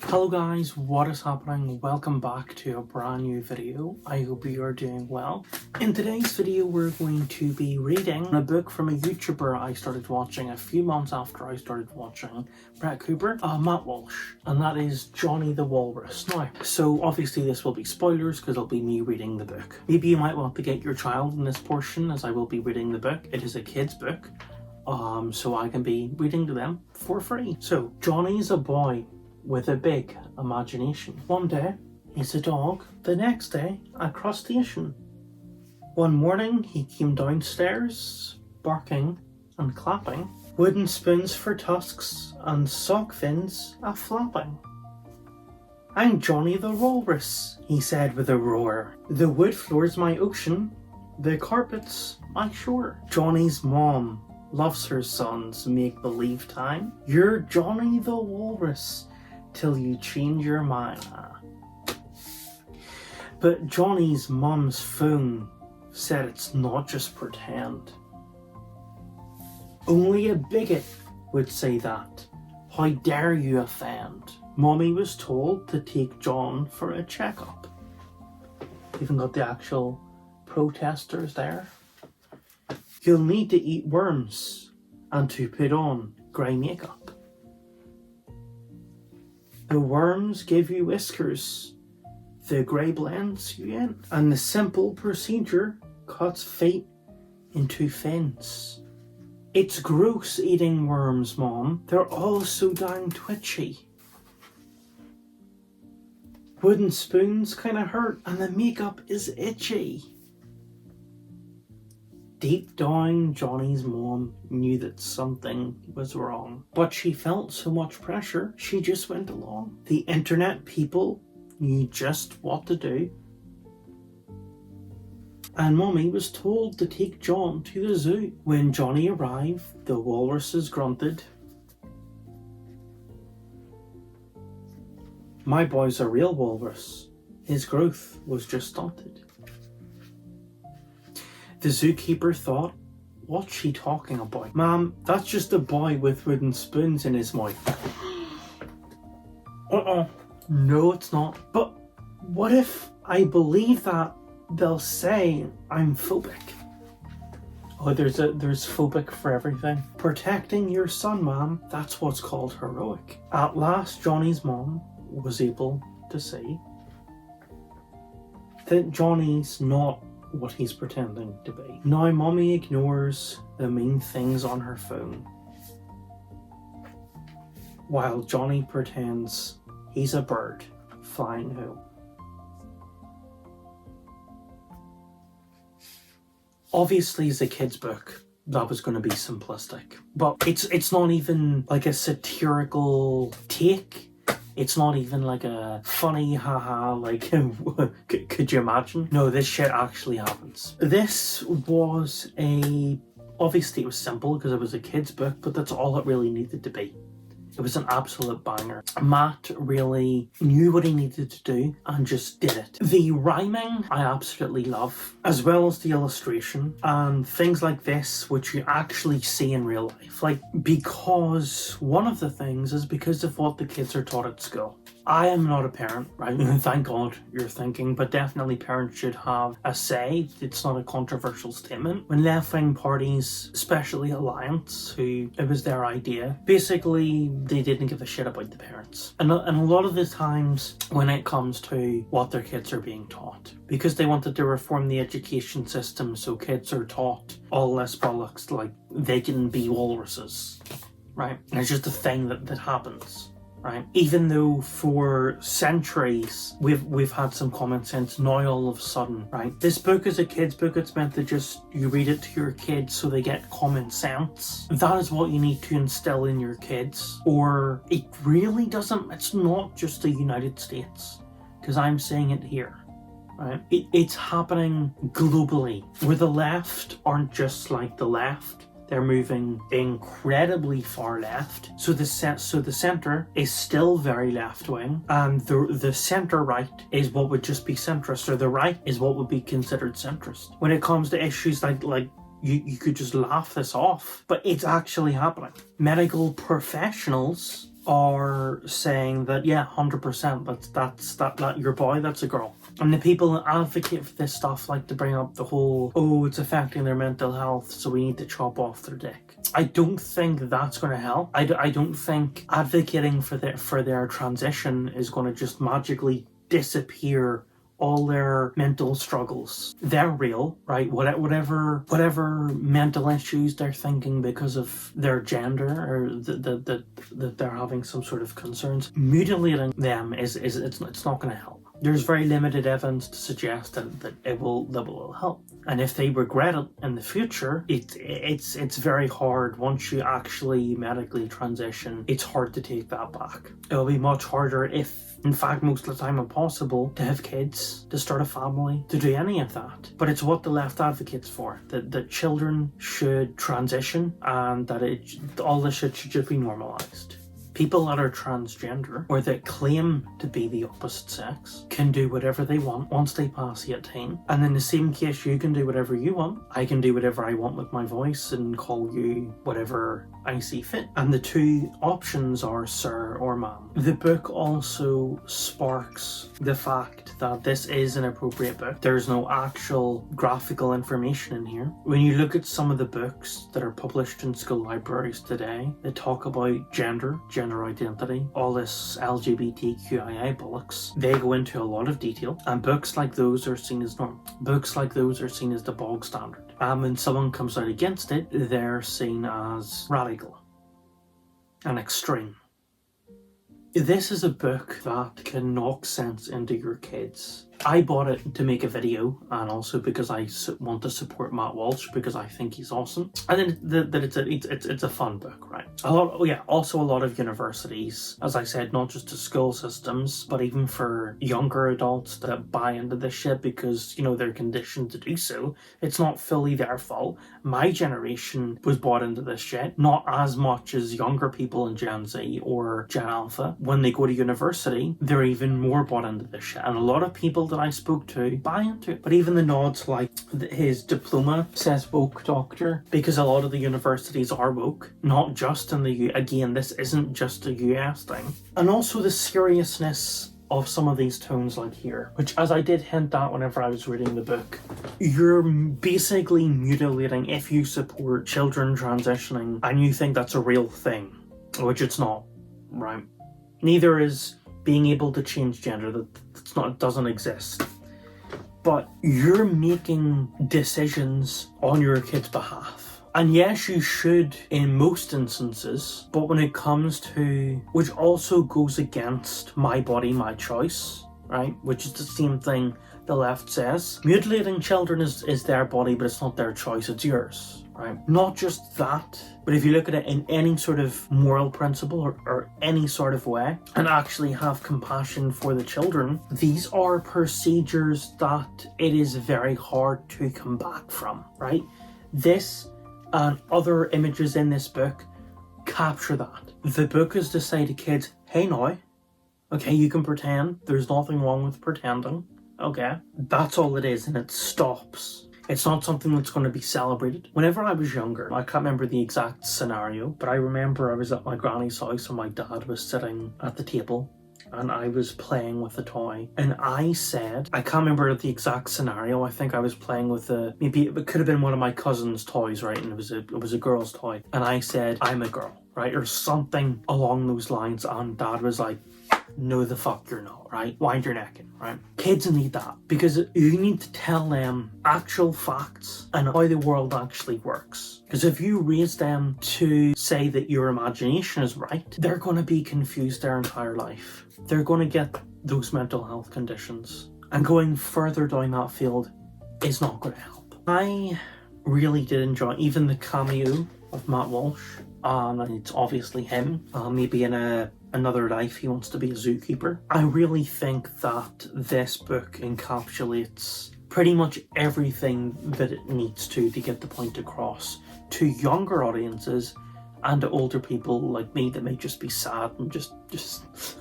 Hello guys, what is happening? Welcome back to a brand new video. I hope you are doing well. In today's video we're going to be reading a book from a YouTuber I started watching a few months after I started watching Brett Cooper, Matt Walsh, and that is Johnny the Walrus. Now, so obviously this will be spoilers because it'll be me reading the book. Maybe you might want to get your child in this portion as I will be reading the book. It is a kid's book, so I can be reading to them for free. So, Johnny's a boy with a big imagination. One day, he's a dog. The next day, a crustacean. One morning, he came downstairs, barking and clapping, wooden spoons for tusks and sock fins a-flapping. "I'm Johnny the Walrus," he said with a roar. "The wood floor's my ocean, the carpet's my shore." Johnny's mom loves her son's make-believe time. You're Johnny the Walrus till you change your mind. But Johnny's mum's phone said it's not just pretend. Only a bigot would say that. How dare you offend? Mommy was told to take John for a checkup. Even got the actual protesters there. You'll need to eat worms and to put on grey makeup. The worms give you whiskers, the grey blends you in, and the simple procedure cuts feet into fins. It's gross eating worms, Mom. They're all so dang twitchy. Wooden spoons kinda hurt and the makeup is itchy. Deep down, Johnny's mom knew that something was wrong, but she felt so much pressure, she just went along. The internet people knew just what to do, and Mommy was told to take John to the zoo. When Johnny arrived, the walruses grunted. My boy's a real walrus. His growth was just stunted. The zookeeper thought, what's she talking about? Ma'am, that's just a boy with wooden spoons in his mouth. No, it's not. But what if I believe that? They'll say I'm phobic. Oh, there's phobic for everything. Protecting your son, ma'am, that's what's called heroic. At last, Johnny's mom was able to see that Johnny's not what he's pretending to be. Now Mommy ignores the mean things on her phone, while Johnny pretends he's a bird flying home. Obviously, it's a kid's book. That was going to be simplistic, but it's not even like a satirical take. It's not even like a funny haha, like, could you imagine? No, this shit actually happens. This was obviously it was simple because it was a kid's book, but that's all it really needed to be. It was an absolute banger. Matt really knew what he needed to do and just did it. The rhyming I absolutely love, as well as the illustration and things like this, which you actually see in real life. Like, because one of the things is because of what the kids are taught at school. I am not a parent, right? Thank God you're thinking, but definitely parents should have a say. It's not a controversial statement. When left-wing parties, especially Alliance, who it was their idea, basically they didn't give a shit about the parents. And a lot of the times when it comes to what their kids are being taught, because they wanted to reform the education system so kids are taught all this bollocks like they can be walruses, right? And it's just a thing that happens. Right? Even though for centuries we've had some common sense, now all of a sudden, right? This book is a kid's book. It's meant to just, you read it to your kids so they get common sense. That is what you need to instill in your kids, or it really doesn't. It's not just the United States, because I'm saying it here. Right? It's happening globally, where the left aren't just like the left. they're moving incredibly far left. So the centre is still very left wing, and the centre right is what would just be centrist, or the right is what would be considered centrist. When it comes to issues like you could just laugh this off, but it's actually happening. Medical professionals are saying that 100%, that's your boy, that's a girl. And the people that advocate for this stuff like to bring up the whole, it's affecting their mental health, so we need to chop off their dick. I don't think that's going to help. I don't think advocating for their transition is going to just magically disappear all their mental struggles. They're real, right? Whatever mental issues they're thinking because of their gender, or that they're having some sort of concerns, mutilating them it's not going to help. There's very limited evidence to suggest that it will help. And if they regret it in the future, it's very hard. Once you actually medically transition, it's hard to take that back. It'll be much harder, if in fact most of the time impossible, to have kids, to start a family, to do any of that. But it's what the left advocates for, that children should transition, and that all this shit should just be normalized. People that are transgender, or that claim to be the opposite sex, can do whatever they want once they pass 18. And in the same case, you can do whatever you want. I can do whatever I want with my voice and call you whatever I see fit. And the two options are sir or ma'am. The book also sparks the fact that this is an appropriate book. There's no actual graphical information in here. When you look at some of the books that are published in school libraries today, they talk about gender identity, all this LGBTQIA bollocks. They go into a lot of detail, and books like those are seen as normal. Books like those are seen as the bog standard. And when someone comes out against it, they're seen as radical and extreme. This is a book that can knock sense into your kids. I bought it to make a video, and also because I want to support Matt Walsh, because I think he's awesome. And then that it's a fun book, right? Also a lot of universities, as I said, not just to school systems, but even for younger adults that buy into this shit because, they're conditioned to do so. It's not fully their fault. My generation was bought into this shit, not as much as younger people in Gen Z or Gen Alpha. When they go to university, they're even more bought into this shit. And a lot of people that I spoke to buy into it. But even the nods, like his diploma says woke doctor, because a lot of the universities are woke, not just in the U. Again, this isn't just a US thing. And also the seriousness of some of these tones like here, which, as I did hint at whenever I was reading the book, you're basically mutilating if you support children transitioning and you think that's a real thing, which it's not, right? Neither is being able to change gender. It doesn't exist. But you're making decisions on your kid's behalf. And yes, you should in most instances, but when it comes to, which also goes against my body, my choice, right? Which is the same thing the left says. Mutilating children is their body, but it's not their choice, it's yours, right? Not just that, but if you look at it in any sort of moral principle or any sort of way, and actually have compassion for the children, these are procedures that it is very hard to come back from, right? This and other images in this book capture that. The book is to say to kids, hey now, okay, you can pretend, there's nothing wrong with pretending, okay? That's all it is, and it stops. It's not something that's going to be celebrated. Whenever I was younger, I can't remember the exact scenario, but I remember I was at my granny's house and my dad was sitting at the table and I was playing with a toy. And I said, I can't remember the exact scenario, I think I was playing with maybe it could have been one of my cousin's toys, right? And it was a girl's toy. And I said, I'm a girl, right? Or something along those lines. And Dad was like, no the fuck you're not, right? Wind your neck in, right? Kids need that, because you need to tell them actual facts and how the world actually works. Because if you raise them to say that your imagination is right, they're going to be confused their entire life. They're going to get those mental health conditions. And going further down that field is not going to help. I really did enjoy even the cameo of Matt Walsh. And it's obviously him. Maybe in another life he wants to be a zookeeper. I really think that this book encapsulates pretty much everything that it needs to get the point across to younger audiences and to older people like me that may just be sad and just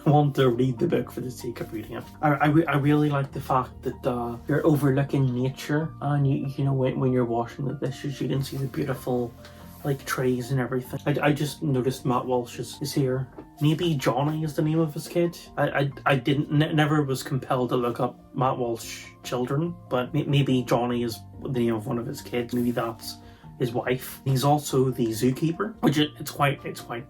want to read the book for the sake of reading it. I really like the fact that you're overlooking nature, and you know when you're washing the dishes you can see the beautiful like trees and everything. I just noticed Matt Walsh is here. Maybe Johnny is the name of his kid. I never was compelled to look up Matt Walsh children, but maybe Johnny is the name of one of his kids. Maybe that's his wife. He's also the zookeeper, which it's quite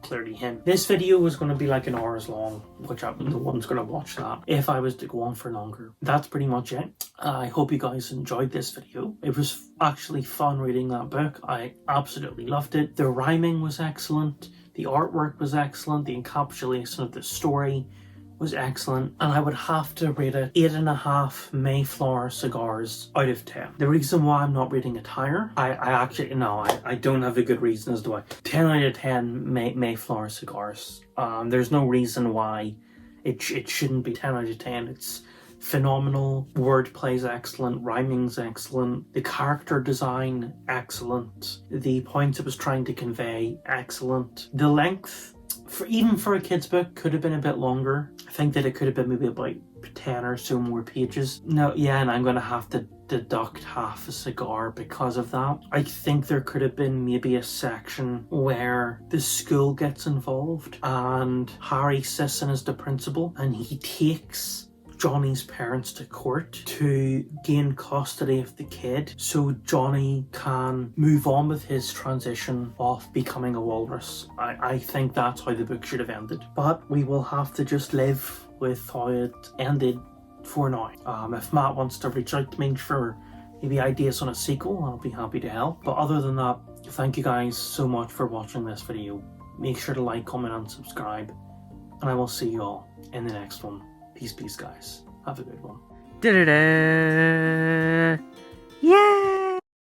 clearly him. This video was going to be like an hour's long, which no one's going to watch that if I was to go on for longer. That's pretty much it. I hope you guys enjoyed this video. It was actually fun reading that book. I absolutely loved it. The rhyming was excellent. The artwork was excellent. The encapsulation of the story was excellent, and I would have to rate it 8.5 Mayflower cigars out of 10. The reason why I'm not rating it higher, I don't have a good reason as to why. 10 out of 10 Mayflower cigars. There's no reason why it shouldn't be 10 out of 10. It's phenomenal. Wordplay's excellent. Rhyming's excellent. The character design, excellent. The points it was trying to convey, excellent. The length, even for a kid's book, could have been a bit longer. I think that it could have been maybe about 10 or so more pages. And I'm going to have to deduct half a cigar because of that. I think there could have been maybe a section where the school gets involved and Harry Sisson is the principal and he takes Johnny's parents to court to gain custody of the kid so Johnny can move on with his transition of becoming a walrus. I think that's how the book should have ended, but we will have to just live with how it ended for now. If Matt wants to reach out to me for maybe ideas on a sequel, I'll be happy to help. But other than that, thank you guys so much for watching this video. Make sure to like, comment and subscribe, and I will see you all in the next one. Peace, guys. Have a good one.